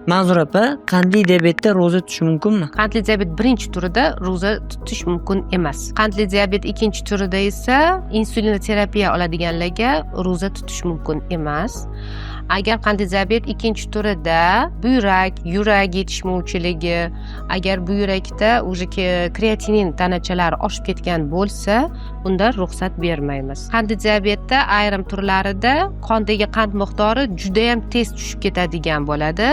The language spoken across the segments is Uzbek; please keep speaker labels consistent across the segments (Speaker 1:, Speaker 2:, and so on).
Speaker 1: Manzura opa, qandli diabetda ro'za tutish mumkinmi?
Speaker 2: Qandli diabet birinchi turida ro'za tutish mumkin emas. Qandli diabet ikkinchi turida esa insulin-terapiya oladiganlarga ro'za tutish mumkin emas. Agar qandli diabet ikkinchi turida buyrak, yurak yetishmovchiligi, agar buyrakda kreatinin tanachalari oshib ketgan bo'lsa, unda ruxsat bermaymiz. Qandli diabetda ayrim turlarida qondagi qand miqdori juda ham tez tushib ketadigan bo'ladi.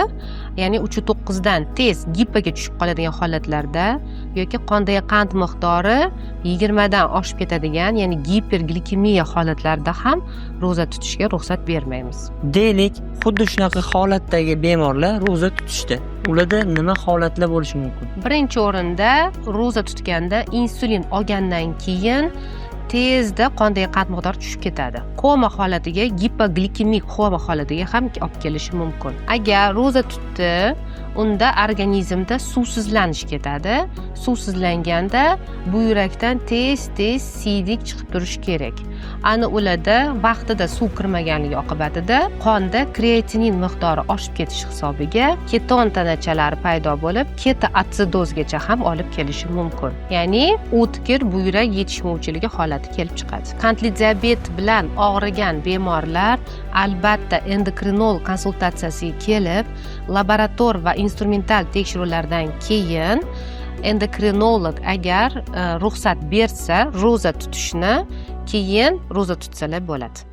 Speaker 2: Ya'ni 3.9 dan tez gipoga tushib qoladigan holatlarda yoki qondagi qand miqdori 20 dan oshib ketadigan, ya'ni giperglikemiya holatlarida ham ro'za tutishga ruxsat bermaymiz.
Speaker 1: Deylik, xuddi shunaqa holatdagi bemorlar ro'za tutishdi. Ularda nima holatlar bo'lishi mumkin?
Speaker 2: Birinchi o'rinda ro'za tutganda insulin olgandan keyin tezda qondagi qand miqdori tushib ketadi. Koma holatiga, gipoglikemik koma holatiga ham olib kelishi mumkin. Agar ro'za tutdi, unda organizmda suvsizlanish ketadi. Suvsizlanganda buyrakdan tez-tez siydik chiqib turishi kerak. Ana ularda vaqtida suv kirmaganligi oqibatida qonda kreatinin miqdori oshib ketish hisobiga keton tanachalari paydo bo'lib, ketoatsidozgacha ham olib kelishi mumkin. Ya'ni o'tkir buyrak yetishmovchiligi holati kelib chiqadi. Qandli diabet bilan og'rigan bemorlar albatta endokrinolog konsultatsiyasiga kelib, laborator va instrumental tekshiruvlardan keyin endokrinolog agar ruxsat bersa, ro'za tutishni keyin ro'za tutsalar bo'ladi.